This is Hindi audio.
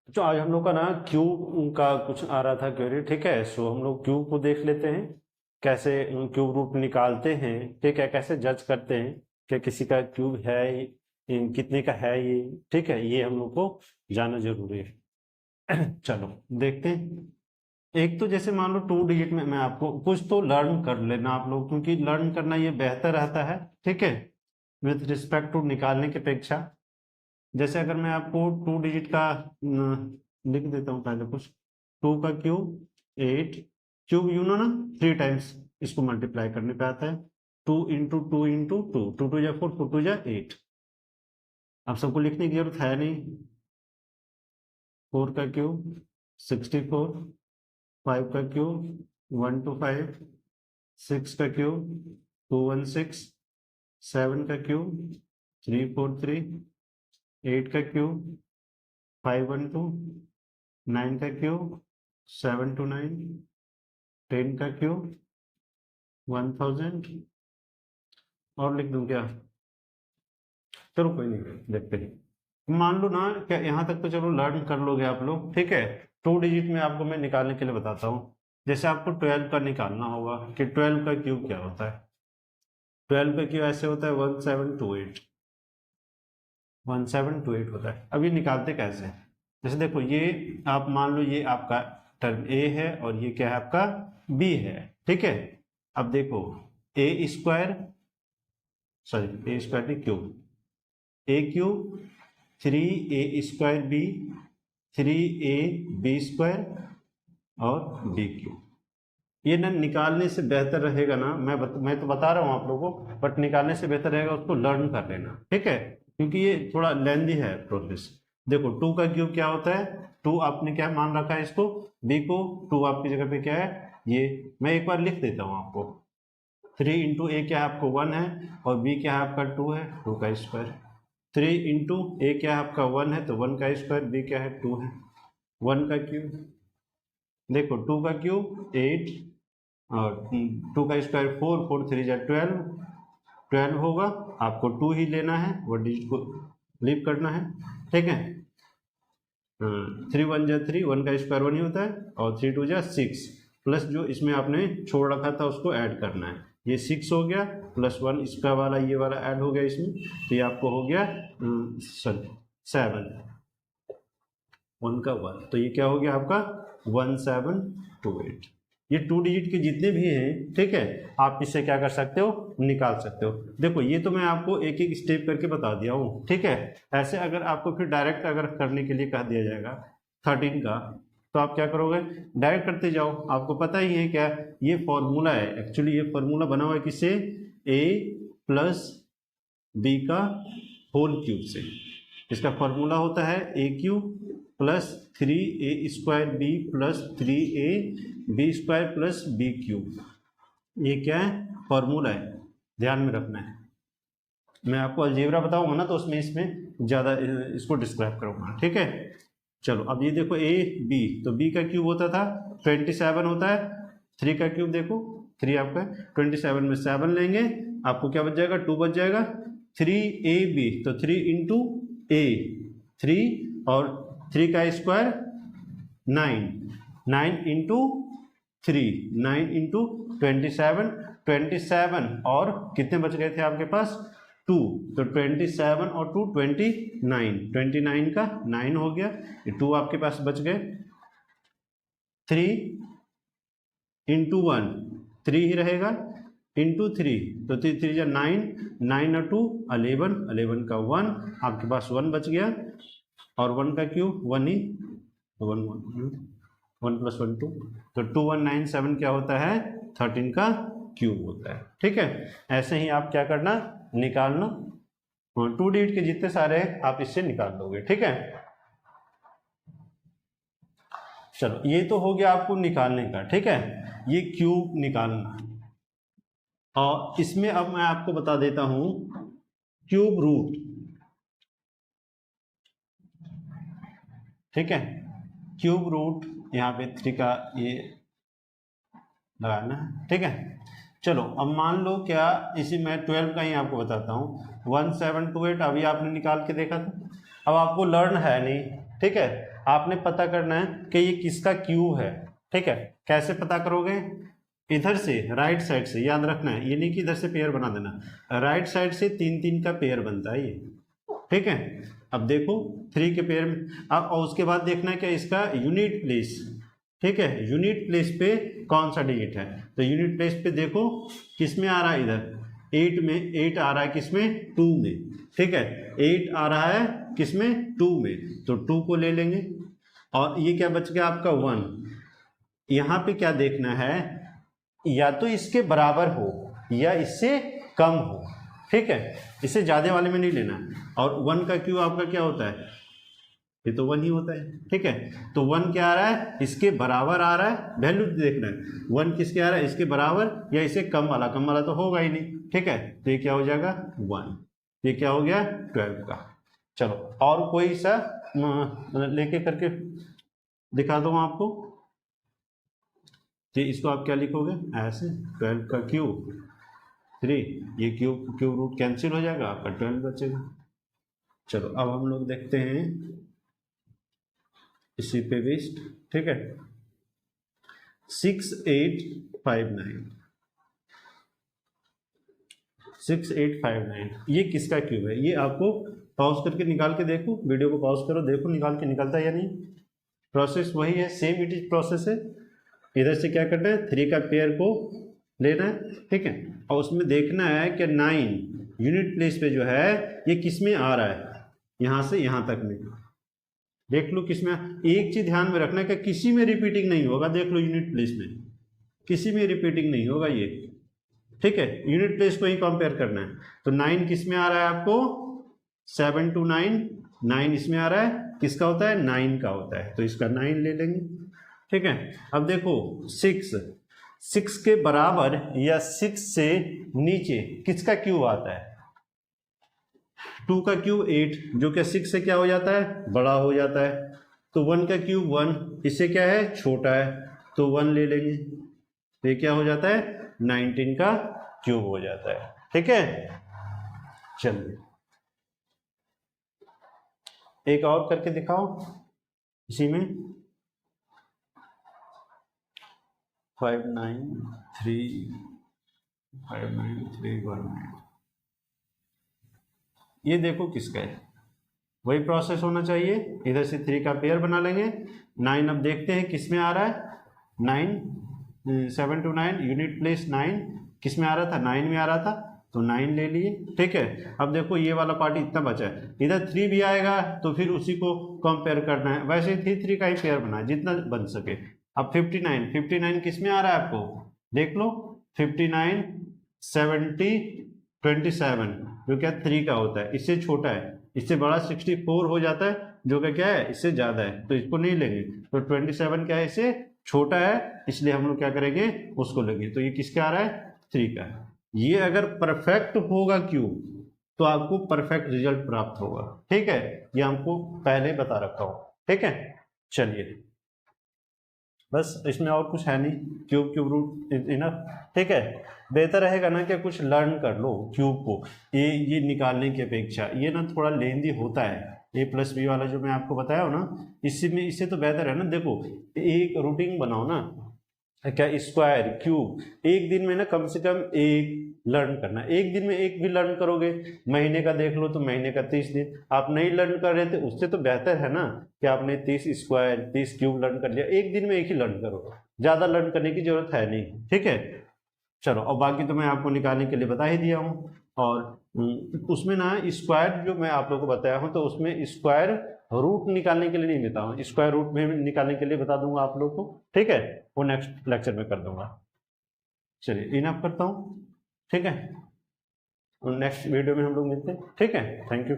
तो आज हम लोग का ना क्यूब का कुछ आ रहा था क्वेरी, ठीक है। सो हम लोग क्यूब को देख लेते हैं, कैसे क्यूब रूट निकालते हैं, ठीक है, कैसे जज करते हैं कि किसी का क्यूब है कितने का है ये, ठीक है, ये हम लोग को जानना जरूरी है। चलो देखते हैं। एक तो जैसे मान लो 2 डिजिट में, मैं आपको कुछ तो लर्न कर लेना आप लोग, क्योंकि लर्न करना ये बेहतर रहता है, ठीक है, विथ रिस्पेक्ट टू निकालने की अपेक्षा। जैसे अगर मैं आपको 2 डिजिट का लिख देता हूँ पहले कुछ, 2 का क्यूब 8, क्यूब यू नो ना 3 टाइम्स इसको मल्टीप्लाई करने पे आता है, 2 इंटू 2 इंटू 2, 2 2 जा 4, 4 2 जा 8। अब सबको लिखने की जरूरत है नहीं। 4 का क्यूब 64, 5 का क्यूब 125, 6 का क्यूब 216, 7 का क्यूब 343, 8 का क्यूब 512, 9 का क्यूब 729, 10 का क्यूब 1000। और लिख दूं क्या? चलो कोई नहीं, देखते हैं। मान लो ना, क्या यहाँ तक तो चलो लर्न कर लोगे आप लोग, ठीक है। 2 डिजिट में आपको मैं निकालने के लिए बताता हूँ। जैसे आपको 12 का निकालना होगा कि 12 का क्यूब क्या होता है। 12 का क्यूब ऐसे होता है 1728, 1728 होता है। अब ये निकालते कैसे? जैसे देखो, ये आप मान लो ये आपका टर्म ए है और ये क्या है आपका बी है, ठीक है। अब देखो, a square, sorry a square नहीं, cube a cube 3 a² b, 3 a b² और बी क्यूब। ये ना निकालने से बेहतर रहेगा ना, मैं तो बता रहा हूँ आप लोगों को, बट निकालने से बेहतर रहेगा उसको लर्न कर लेना, ठीक है, क्योंकि ये थोड़ा लेंदी है प्रोसेस। देखो 2 का क्यूब क्या होता है, 2 आपने क्या मान रखा है इसको, बी को, 2 आपकी जगह पे क्या है ये, मैं एक बार लिख देता हूँ आपको। 3 इंटू ए क्या है आपको 1 है, और बी क्या है आपका 2 है, 2 का स्क्वायर। 3 इंटू ए क्या है आपका 1 है, तो 1 का स्क्वायर, बी क्या है 2 है, 1 का क्यूब। देखो 2 का क्यूब 8 और 2 का स्क्वायर 4, 4 3 जा 12, 12 होगा। आपको 2 ही लेना है, वो डिजिट को लीव करना है, ठीक है। 3 1 जा 3, 1 का स्क्वायर 1 ही होता है, और 3 2 जा 6, प्लस जो इसमें आपने छोड़ रखा था उसको ऐड करना है। ये 6 हो गया, प्लस 1 इसका वाला ये वाला ऐड हो गया इसमें, तो ये आपको हो गया सॉरी 7, 1 का 1, तो ये क्या हो गया आपका 1728। ये 2 डिजिट के जितने भी हैं, ठीक है, आप इससे क्या कर सकते हो, निकाल सकते हो। देखो ये तो मैं आपको एक एक स्टेप करके बता दिया हूँ, ठीक है। ऐसे अगर आपको फिर डायरेक्ट अगर करने के लिए कह दिया जाएगा 13 का, तो आप क्या करोगे, डायरेक्ट करते जाओ। आपको पता ही है क्या, ये फॉर्मूला है, एक्चुअली ये फॉर्मूला बना हुआ है किससे, a प्लस बी का होल क्यूब से। इसका फॉर्मूला होता है a cube plus 3 a² b plus 3 a b² plus b cube. ये क्या है, फॉर्मूला है, ध्यान में रखना है। मैं आपको अलजेब्रा बताऊंगा ना, तो उसमें इसमें ज़्यादा इसको डिस्क्राइब करूंगा, ठीक है। चलो अब ये देखो ए बी, तो बी का क्यूब होता था 27 होता है, 3 का क्यूब देखो 3 आपका 27 में 7 लेंगे, आपको क्या बच जाएगा 2 बच जाएगा। 3 a b, तो 3 इंटू ए 3, और 3 का स्क्वायर 9, 9 इंटू 3, 9 इंटू 27, 27 और कितने बच गए थे आपके पास 2, तो 27 और 2 29, 29 का 9 हो गया, ये 2 आपके पास बच गए। 3 इंटू 1 3 ही रहेगा, इंटू 3, तो 3 3 जा 9, 9 और 2 11, 11 का 1 आपके पास 1 बच गया, और 1 का क्यूब 1 ही, 1 1 प्लस 1 2, तो 2197 क्या होता है 13 का क्यूब होता है, ठीक है। ऐसे ही आप क्या करना, निकालना, 2 डिजिट के जितने सारे आप इससे निकाल दोगे, ठीक है। चलो ये तो हो गया आपको निकालने का, ठीक है, ये क्यूब निकालना। और इसमें अब मैं आपको बता देता हूं क्यूब रूट, ठीक है। क्यूब रूट यहाँ पे 3 का ये लगाना है, ठीक है। चलो अब मान लो क्या, इसी मैं 12 का ही आपको बताता हूँ, 1728 अभी आपने निकाल के देखा था। अब आपको लर्न है नहीं, ठीक है, आपने पता करना है कि ये किसका क्यूब है, ठीक है। कैसे पता करोगे, इधर से राइट साइड से, याद रखना है, ये नहीं कि इधर से पेयर बना देना, राइट साइड से 3-3 का पेयर बनता है ये, ठीक है। अब देखो 3 के पेयर में, अब और उसके बाद देखना है कि इसका यूनिट प्लेस, ठीक है, यूनिट प्लेस पे कौन सा डिजिट है। तो यूनिट प्लेस पे देखो किस में आ रहा है, इधर 8 में, 8 आ रहा है किसमें, 2 में, ठीक है। 8 आ रहा है किसमें, 2 में, तो 2 को ले लेंगे। और ये क्या बच गया आपका 1। यहाँ पे क्या देखना है, या तो इसके बराबर हो या इससे कम हो, ठीक है। इससे ज्यादा वाले में नहीं लेना। और 1 का क्यू आपका क्या होता है, ये तो 1 ही होता है, ठीक है। तो 1 क्या आ रहा है, इसके बराबर आ रहा है, वैल्यू देखना है 1 किसके आ रहा है, इसके बराबर या इससे कम वाला, कम वाला तो होगा ही नहीं, ठीक है। तो ये क्या हो जाएगा 1, ये क्या हो गया 12 का। चलो और कोई सा लेके करके दिखा दूँ आपको। तो इसको आप क्या लिखोगे, ऐसे 12 का क्यूब 3, ये क्यूब रूट कैंसिल हो जाएगा, आपका 12 बचेगा। चलो अब हम लोग देखते हैं इसी पे बेस्ड, ठीक है। 6859 ये किसका क्यूब है, ये आपको पॉज करके निकाल के देखो, वीडियो को पॉज करो, देखो निकाल के निकलता है या नहीं। प्रोसेस वही है, सेम इट इज प्रोसेस है। इधर से क्या करना है, 3 का पेयर को लेना है, ठीक है। और उसमें देखना है कि 9 यूनिट प्लेस पे जो है ये किस में आ रहा है, यहाँ से यहाँ तक में देख लो किस में। एक चीज ध्यान में रखना है कि किसी में रिपीटिंग नहीं होगा, देख लो यूनिट प्लेस में किसी में रिपीटिंग नहीं होगा ये, ठीक है। यूनिट प्लेस को ही कंपेयर करना है। तो 9 किस में आ रहा है आपको, 7 to 9, 9 इसमें आ रहा है, किसका होता है 9 का होता है, तो इसका 9 ले लेंगे, ठीक है। अब देखो 6 के बराबर या 6 से नीचे किसका क्यूब आता है, 2 का क्यूब 8, जो कि 6 से क्या हो जाता है, बड़ा हो जाता है। तो 1 का क्यूब 1, इससे क्या है छोटा है, तो 1 ले लेंगे, तो ये क्या हो जाता है 19 का क्यूब हो जाता है, ठीक है। चलिए एक और करके दिखाओ इसी में। 59359319, ये देखो किसका है, वही प्रोसेस होना चाहिए। इधर से 3 का पेयर बना लेंगे। 9 अब देखते हैं किस में आ रहा है, 9 7 to 9 यूनिट प्लेस 9 किस में आ रहा था, 9 में आ रहा था, तो 9 ले लिए, ठीक है। अब देखो ये वाला पार्ट इतना बचा है, इधर 3 भी आएगा तो फिर उसी को कंपेयर करना है। वैसे 3 का ही पेयर बना है जितना बन सके। अब 59 किस में आ रहा है आपको, देख लो 59 70 27, जो क्या 3 का होता है, इससे छोटा है, इससे बड़ा 64 हो जाता है, जो कि क्या है इससे ज्यादा है, तो इसको नहीं लेंगे। तो 27 क्या है, इससे छोटा है, इसलिए हम लोग क्या करेंगे उसको लेंगे। तो ये किसका आ रहा है, 3 का। ये अगर परफेक्ट होगा क्यूब तो आपको परफेक्ट रिजल्ट प्राप्त होगा, ठीक है। ये हमको पहले बता रखा हो, ठीक है। चलिए बस इसमें और कुछ है नहीं, क्यूब रूट इनफ, ठीक है। बेहतर रहेगा ना कि कुछ लर्न कर लो क्यूब को, ये निकालने की अपेक्षा ये ना थोड़ा लेंदी होता है। A+B वाला जो मैं आपको बताया हो ना, इससे तो बेहतर है ना। देखो एक रूटीन बनाओ ना, क्या स्क्वायर क्यूब, एक दिन में ना कम से कम एक लर्न करना। एक दिन में एक भी लर्न करोगे, महीने का देख लो तो महीने का 30 दिन। आप नहीं लर्न कर रहे थे उससे तो बेहतर है ना कि आपने 30 स्क्वायर 30 क्यूब लर्न कर लिया। एक दिन में एक ही लर्न करो, ज्यादा लर्न करने की जरूरत है नहीं, ठीक है। चलो और बाकी तो मैं आपको निकालने के लिए बता ही दिया हूँ। और उसमें ना स्क्वायर जो मैं आप लोगों को बताया हूँ, तो उसमें स्क्वायर रूट निकालने के लिए नहीं देता हूँ, स्क्वायर रूट में निकालने के लिए बता दूंगा आप लोग को, ठीक है। वो नेक्स्ट लेक्चर में कर दूंगा। चलिए इनफ करता हूँ, ठीक है। नेक्स्ट वीडियो में हम लोग मिलते हैं, ठीक है। Thank you.